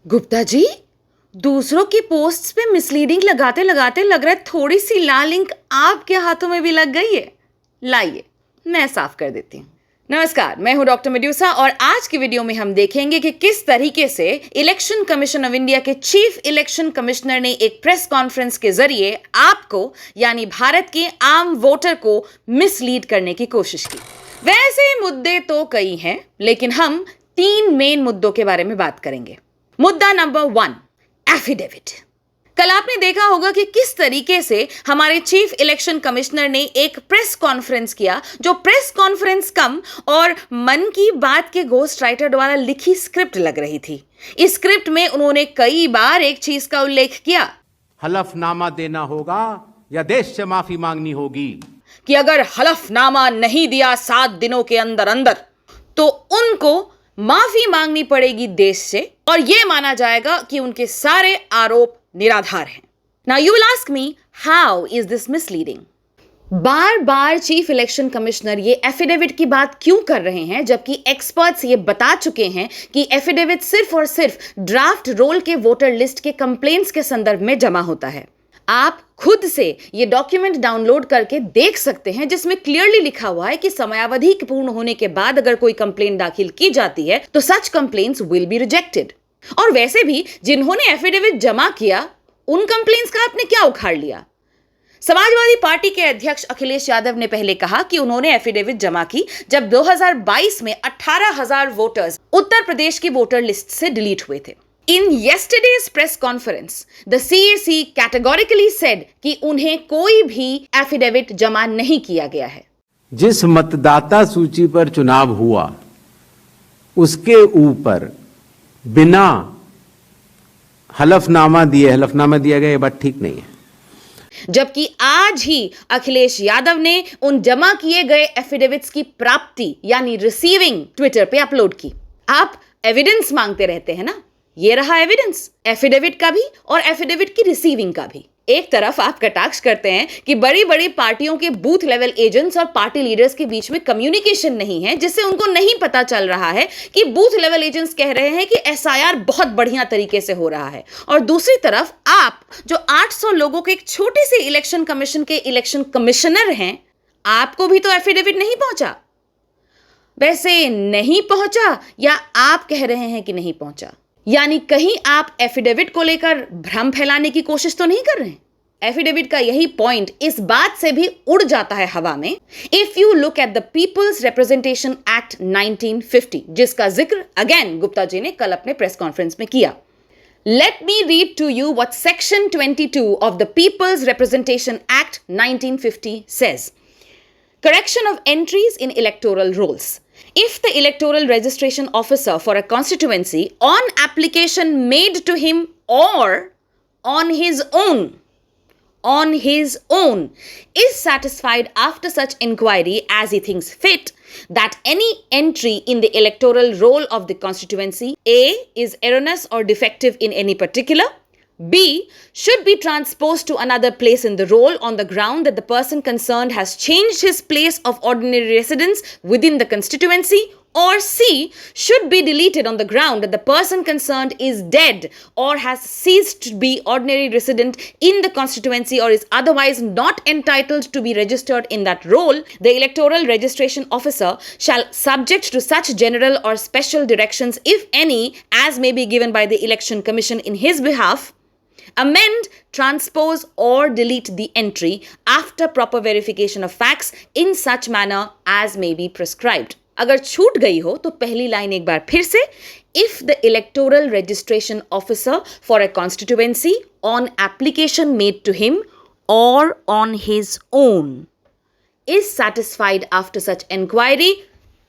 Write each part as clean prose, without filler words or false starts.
गुप्ता जी, दूसरों की पोस्ट्स पे मिसलीडिंग लगाते लगाते लग रहा है थोड़ी सी लाल इंक आपके हाथों में भी लग गई है। लाइए, मैं साफ कर देती हूँ। नमस्कार, मैं हूं डॉक्टर मेड्यूसा और आज की वीडियो में हम देखेंगे कि किस तरीके से इलेक्शन कमीशन ऑफ इंडिया के चीफ इलेक्शन कमिश्नर ने एक प्रेस कॉन्फ्रेंस के जरिए आपको यानी भारत के आम वोटर को मिसलीड करने की कोशिश की। वैसे मुद्दे तो कई हैं, लेकिन हम 3 मेन मुद्दों के बारे में बात करेंगे। मुद्दा नंबर 1, एफिडेविट। कल आपने देखा होगा कि किस तरीके से हमारे चीफ इलेक्शन कमिश्नर ने एक प्रेस कॉन्फ्रेंस किया, जो प्रेस कॉन्फ्रेंस कम और मन की बात के घोस्ट राइटर द्वारा लिखी स्क्रिप्ट लग रही थी। इस स्क्रिप्ट में उन्होंने कई बार एक चीज का उल्लेख किया, हलफनामा देना होगा या देश से माफी मांगनी होगी, कि अगर हलफनामा नहीं दिया 7 दिनों के अंदर अंदर तो उनको माफी मांगनी पड़ेगी देश से और यह माना जाएगा कि उनके सारे आरोप निराधार हैं। Now you will ask me, how is this misleading? Bar bar chief election commissioner ये एफिडेविट की बात क्यों कर रहे हैं, जबकि एक्सपर्ट्स ये बता चुके हैं कि एफिडेविट सिर्फ और सिर्फ ड्राफ्ट रोल के वोटर लिस्ट के कंप्लेंट्स के संदर्भ में जमा होता है। आप खुद से ये डॉक्यूमेंट डाउनलोड करके देख सकते हैं, जिसमें क्लियरली लिखा हुआ है कि समयावधि पूर्ण होने के बाद अगर कोई कंप्लेंट दाखिल की जाती है तो सच कंप्लेंट्स विल बी रिजेक्टेड। और वैसे भी जिन्होंने एफिडेविट जमा किया उन कंप्लेंट्स का आपने क्या उखाड़ लिया? समाजवादी पार्टी के अध्यक्ष अखिलेश यादव ने पहले कहा कि उन्होंने एफिडेविट जमा की जब 2022 में 18,000 वोटर्स उत्तर प्रदेश की वोटर लिस्ट से डिलीट हुए थे। In yesterday's press conference, the CAC categorically said कि उन्हें कोई भी एफिडेविट जमा नहीं किया गया है। जिस मतदाता सूची पर चुनाव हुआ उसके ऊपर बिना हलफनामा दिया गया, ये बात ठीक नहीं है। जबकि आज ही अखिलेश यादव ने उन जमा किए गए एफिडेविट्स की प्राप्ति यानी रिसीविंग ट्विटर पे अपलोड की। आप एविडेंस मांगते रहते हैं ना, ये रहा एविडेंस, एफिडेविट का भी और एफिडेविट की रिसीविंग का भी। एक तरफ आप कटाक्ष करते हैं कि बड़ी बड़ी पार्टियों के बूथ लेवल एजेंट्स और पार्टी लीडर्स के बीच में कम्युनिकेशन नहीं है, जिससे उनको नहीं पता चल रहा है कि बूथ लेवल एजेंट्स कह रहे हैं कि एसआईआर बहुत बढ़िया तरीके से हो रहा है, और दूसरी तरफ आप जो 800 लोगों के एक छोटे से इलेक्शन कमीशन के इलेक्शन कमिश्नर हैं, आपको भी तो एफिडेविट नहीं पहुंचा। वैसे नहीं पहुंचा या आप कह रहे हैं कि नहीं पहुंचा, यानी कहीं आप एफिडेविट को लेकर भ्रम फैलाने की कोशिश तो नहीं कर रहे हैं। एफिडेविट का यही पॉइंट इस बात से भी उड़ जाता है हवा में, if you look at the people's representation act 1950, जिसका जिक्र अगेन गुप्ता जी ने कल अपने प्रेस कॉन्फ्रेंस में किया। Let me read to you what section 22 of the people's representation act 1950 says. Correction of entries in electoral rolls. If the electoral registration officer for a constituency on application made to him or on his own is satisfied after such inquiry as he thinks fit that any entry in the electoral roll of the constituency A is erroneous or defective in any particular, B should be transposed to another place in the roll on the ground that the person concerned has changed his place of ordinary residence within the constituency, or C should be deleted on the ground that the person concerned is dead or has ceased to be ordinary resident in the constituency or is otherwise not entitled to be registered in that roll, the electoral registration officer shall, subject to such general or special directions, if any, as may be given by the Election Commission in his behalf, amend, transpose or delete the entry after proper verification of facts in such manner as may be prescribed. अगर छूट गई हो तो पहली line एक बार फिर से, if the electoral registration officer for a constituency on application made to him or on his own is satisfied after such inquiry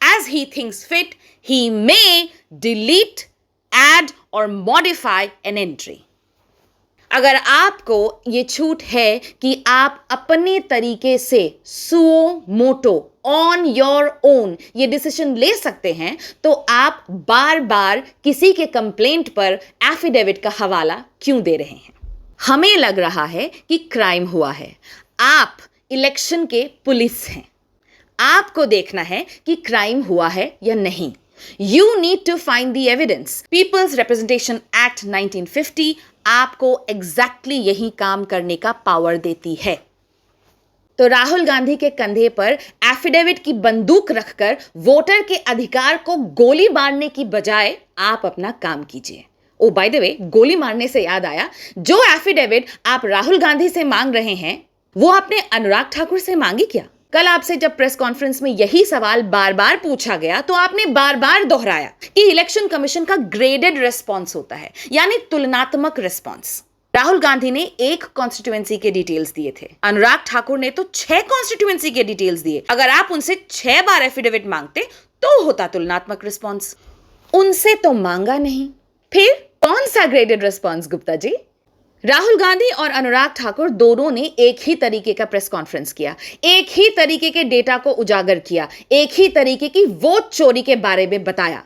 as he thinks fit, he may delete, add or modify an entry. अगर आपको ये छूट है कि आप अपने तरीके से suo motu on your own ये डिसीजन ले सकते हैं, तो आप बार बार किसी के कंप्लेंट पर एफिडेविट का हवाला क्यों दे रहे हैं? हमें लग रहा है कि क्राइम हुआ है। आप इलेक्शन के पुलिस हैं, आपको देखना है कि क्राइम हुआ है या नहीं। You need to find the evidence. People's Representation Act 1950 आपको exactly यही काम करने का पावर देती है। तो राहुल गांधी के कंधे पर एफिडेविट की बंदूक रखकर वोटर के अधिकार को गोली मारने की बजाय आप अपना काम कीजिए। ओ बाय द वे, गोली मारने से याद आया, जो एफिडेविट आप राहुल गांधी से मांग रहे हैं वो आपने अनुराग ठाकुर से मांगी क्या? कल आपसे जब प्रेस कॉन्फ्रेंस में यही सवाल बार बार पूछा गया तो आपने बार बार दोहराया कि इलेक्शन कमीशन का ग्रेडेड रिस्पॉन्स होता है, यानी तुलनात्मक रिस्पॉन्स। राहुल गांधी ने 1 कॉन्स्टिट्यूएंसी के डिटेल्स दिए थे, अनुराग ठाकुर ने तो 6 कॉन्स्टिट्यूएंसी के डिटेल्स दिए। अगर आप उनसे 6 बार एफिडेविट मांगते तो होता तुलनात्मक रिस्पॉन्स। उनसे तो मांगा नहीं, फिर कौन सा ग्रेडेड रिस्पॉन्स गुप्ता जी? राहुल गांधी और अनुराग ठाकुर दोनों ने एक ही तरीके का प्रेस कॉन्फ्रेंस किया, एक ही तरीके के डेटा को उजागर किया, एक ही तरीके की वोट चोरी के बारे में बताया।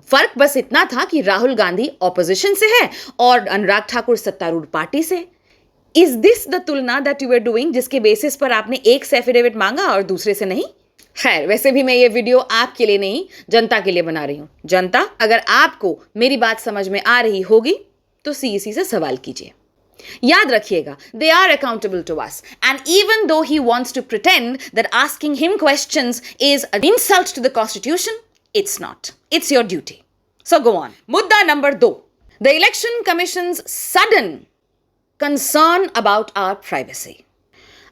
फर्क बस इतना था कि राहुल गांधी ऑपोजिशन से है और अनुराग ठाकुर सत्तारूढ़ पार्टी से। इज दिस द तुलना दैट यू आर डूइंग, जिसके बेसिस पर आपने एक से एफिडेविट मांगा और दूसरे से नहीं? खैर, वैसे भी मैं ये वीडियो आपके लिए नहीं, जनता के लिए बना रही हूं। जनता, अगर आपको मेरी बात समझ में आ रही होगी तो सीईसी से सवाल कीजिए। याद रखिएगा, they are accountable to us, and even though he wants to pretend that asking him questions is an insult to the constitution, it's not. It's your duty. So go on. Mudda number 2. The Election Commission's sudden concern about our privacy.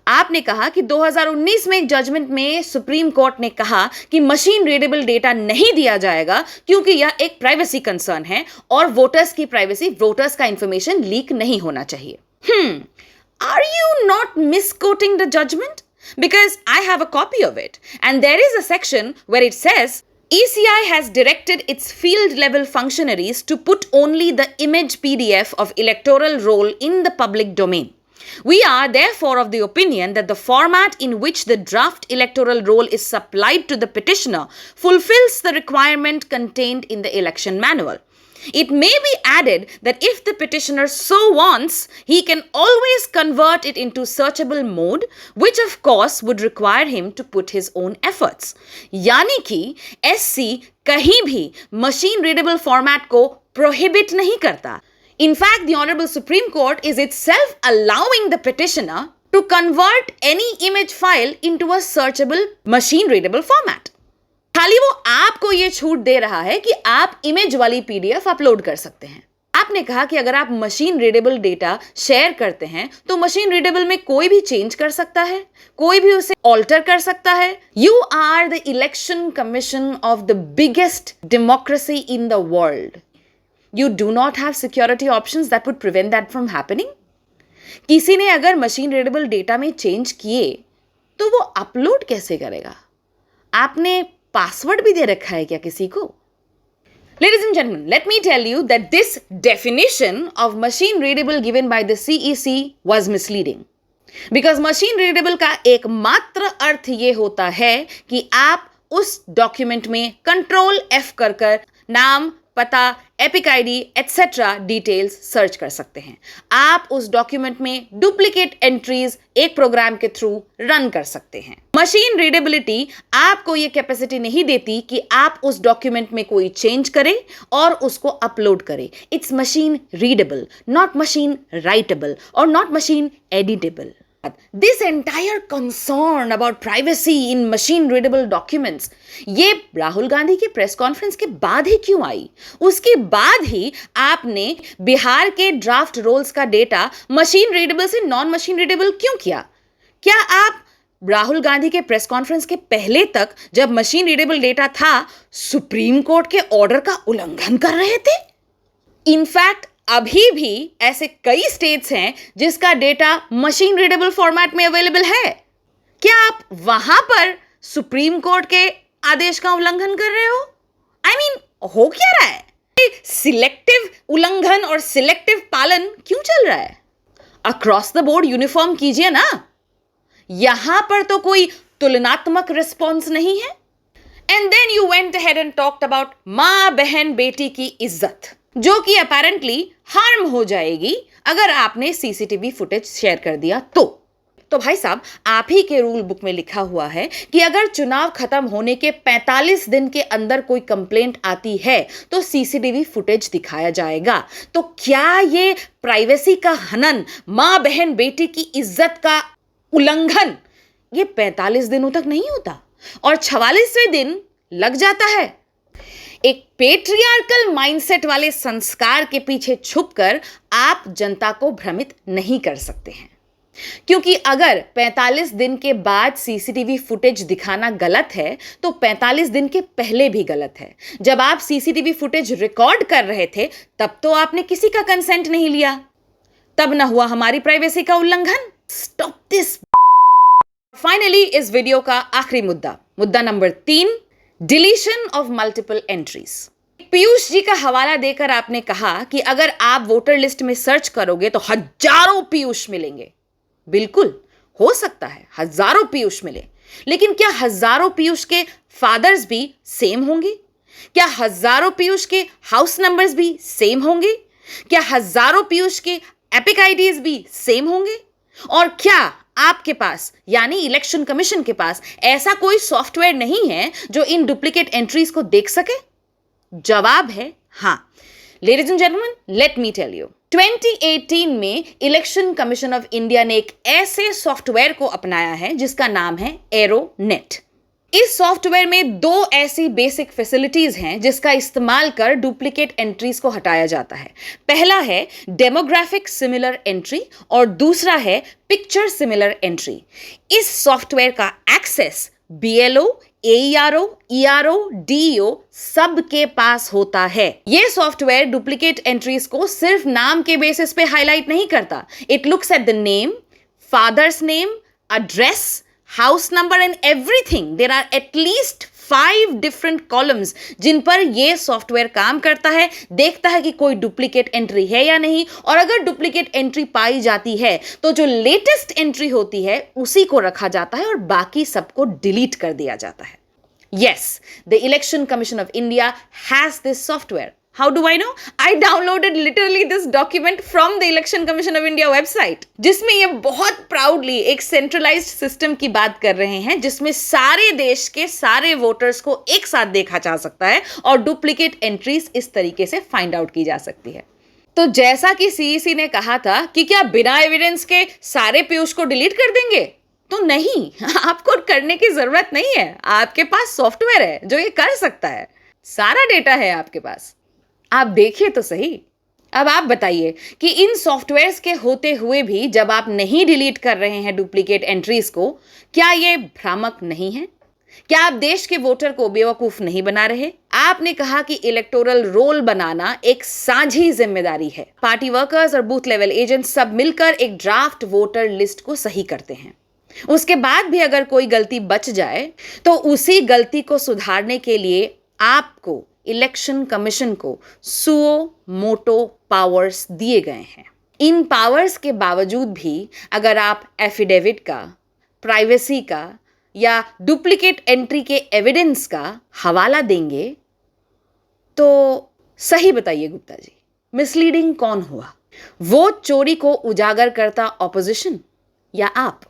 आपने कहा कि 2019 में एक judgement में supreme court ने कहा कि machine readable data नहीं दिया जाएगा क्योंकि यह एक प्राइवेसी कंसर्न है और वोटर्स की प्राइवेसी, वोटर्स का इंफॉर्मेशन लीक नहीं होना चाहिए। Are you not misquoting the judgment? Because I have a copy of it, and there is a section where it says ECI has directed its field level functionaries to put only the image PDF of electoral roll in the public domain. We are therefore of the opinion that the format in which the draft electoral roll is supplied to the petitioner fulfills the requirement contained in the election manual. It may be added that if the petitioner so wants, he can always convert it into searchable mode, which of course would require him to put his own efforts. यानी कि SC कहीं भी machine readable format को prohibit नहीं करता. In fact, the Honorable Supreme Court is itself allowing the petitioner to convert any image file into a searchable machine-readable format. खाली वो आपको ये छूट दे रहा है कि आप इमेज वाली PDF अपलोड कर सकते हैं। आपने कहा कि अगर आप मशीन रीडेबल डेटा शेयर करते हैं तो मशीन रीडेबल में कोई भी चेंज कर सकता है, कोई भी उसे ऑल्टर कर सकता है। You are the Election Commission of the biggest democracy in the world. You do not have security options that would prevent that from happening? किसी ने अगर मशीन रीडेबल डेटा में चेंज किए तो वो अपलोड कैसे करेगा? आपने पासवर्ड भी दे रखा है क्या किसी को? Ladies and gentlemen, let me tell you that this definition of machine readable given by the CEC was misleading. Because machine readable का एकमात्र अर्थ ये होता है कि आप उस डॉक्यूमेंट में कंट्रोल F कर नाम, पता, epic ID etcetera details search कर सकते हैं। आप उस डॉक्यूमेंट में डुप्लीकेट एंट्रीज एक प्रोग्राम के थ्रू रन कर सकते हैं। मशीन रीडेबिलिटी आपको ये कैपेसिटी नहीं देती कि आप उस डॉक्यूमेंट में कोई चेंज करें और उसको अपलोड करें। It's machine readable, not machine writable और not machine editable. This entire concern about privacy in machine readable documents ये राहुल गांधी की प्रेस कॉन्फ्रेंस के बाद ही क्यों आई? उसके बाद ही आपने बिहार के ड्राफ्ट रोल्स का डेटा मशीन रीडेबल से नॉन मशीन रीडेबल क्यों किया? क्या आप राहुल गांधी के प्रेस कॉन्फ्रेंस के पहले तक जब मशीन रीडेबल डेटा था सुप्रीम कोर्ट के ऑर्डर का उल्लंघन कर रहे थे? इनफैक्ट अभी भी ऐसे कई स्टेट्स हैं जिसका डेटा मशीन रीडेबल फॉर्मेट में अवेलेबल है। क्या आप वहां पर सुप्रीम कोर्ट के आदेश का उल्लंघन कर रहे हो? आई मीन, हो क्या रहा है? सिलेक्टिव उल्लंघन और सिलेक्टिव पालन क्यों चल रहा है? अक्रॉस द बोर्ड यूनिफॉर्म कीजिए ना। यहां पर तो कोई तुलनात्मक रिस्पॉन्स नहीं है। And then you went ahead and talked about मां, बहन, बेटी की इज्जत, जो कि अपेरेंटली हार्म हो जाएगी अगर आपने सीसीटीवी फुटेज शेयर कर दिया तो। तो भाई साहब, आप ही के रूल बुक में लिखा हुआ है कि अगर चुनाव खत्म होने के 45 दिन के अंदर कोई कंप्लेंट आती है तो सीसीटीवी फुटेज दिखाया जाएगा। तो क्या ये प्राइवेसी का हनन, मां बहन बेटी की इज्जत का उल्लंघन, ये 45 दिनों तक नहीं होता और 44वें दिन लग जाता है? एक पेट्रियार्कल माइंडसेट वाले संस्कार के पीछे छुपकर आप जनता को भ्रमित नहीं कर सकते हैं, क्योंकि अगर 45 दिन के बाद सीसीटीवी फुटेज दिखाना गलत है तो 45 दिन के पहले भी गलत है। जब आप सीसीटीवी फुटेज रिकॉर्ड कर रहे थे तब तो आपने किसी का कंसेंट नहीं लिया, तब ना हुआ हमारी प्राइवेसी का उल्लंघन। Stop this. फाइनली इस वीडियो का आखिरी मुद्दा number 3, deletion of multiple entries. Piyush ji का हवाला देकर आपने कहा कि अगर आप वोटर लिस्ट में सर्च करोगे तो हजारों पीयूष मिलेंगे। बिल्कुल हो सकता है हजारों पीयूष मिले, लेकिन क्या हजारों पीयूष के फादर्स भी सेम होंगे? क्या हजारों पीयूष के हाउस नंबर्स भी सेम होंगे? क्या हजारों पीयूष के एपिक आईडीज भी सेम होंगे? और क्या आपके पास यानी इलेक्शन कमीशन के पास ऐसा कोई सॉफ्टवेयर नहीं है जो इन डुप्लीकेट एंट्रीज को देख सके? जवाब है हां। Ladies and gentleman, let me tell you, 2018 में इलेक्शन कमीशन ऑफ इंडिया ने एक ऐसे सॉफ्टवेयर को अपनाया है जिसका नाम है एरोनेट। इस सॉफ्टवेयर में 2 ऐसी बेसिक फैसिलिटीज हैं जिसका इस्तेमाल कर डुप्लीकेट एंट्रीज को हटाया जाता है। पहला है डेमोग्राफिक सिमिलर एंट्री और दूसरा है पिक्चर सिमिलर एंट्री। इस सॉफ्टवेयर का access BLO, AERO, ERO, DEO सबके पास होता है। यह सॉफ्टवेयर डुप्लीकेट एंट्रीज को सिर्फ नाम के बेसिस पे हाईलाइट नहीं करता। It looks at the name, father's name, address, house number and everything. There are at least 5 different columns जिन पर यह सॉफ्टवेयर काम करता है, देखता है कि कोई डुप्लीकेट एंट्री है या नहीं, और अगर डुप्लीकेट एंट्री पाई जाती है तो जो लेटेस्ट एंट्री होती है उसी को रखा जाता है और बाकी सबको डिलीट कर दिया जाता है। Yes, the election commission of India has this software. How do I know? I downloaded literally this document from the Election Commission of India website, जिसमें ये बहुत प्राउडली एक सेंट्रलाइज्ड सिस्टम की बात कर रहे हैं जिसमें सारे देश के सारे वोटर्स को एक साथ देखा जा सकता है और डुप्लीकेट एंट्रीज इस तरीके से फाइंड आउट की जा सकती है। तो जैसा कि CEC ने कहा था कि क्या बिना एविडेंस के सारे पीयूष को डिलीट कर देंगे, तो नहीं, आपको करने की जरूरत नहीं है। आपके पास सॉफ्टवेयर है जो ये कर सकता है। सारा डेटा है आपके पास, आप देखिए तो सही। अब आप बताइए कि इन सॉफ्टवेयर्स के होते हुए भी जब आप नहीं डिलीट कर रहे हैं डुप्लीकेट एंट्रीज को, क्या ये भ्रामक नहीं है? क्या आप देश के वोटर को बेवकूफ नहीं बना रहे? आपने कहा कि इलेक्टोरल रोल बनाना एक साझी जिम्मेदारी है। पार्टी वर्कर्स और बूथ लेवल एजेंट सब मिलकर एक ड्राफ्ट वोटर लिस्ट को सही करते हैं। उसके बाद भी अगर कोई गलती बच जाए तो उसी गलती को सुधारने के लिए आपको इलेक्शन कमीशन को सुओ मोटो पावर्स दिए गए हैं। इन पावर्स के बावजूद भी अगर आप एफिडेविट का, प्राइवेसी का या डुप्लीकेट एंट्री के एविडेंस का हवाला देंगे तो सही बताइए गुप्ता जी, मिसलीडिंग कौन हुआ? वोट चोरी को उजागर करता ऑपोजिशन या आप?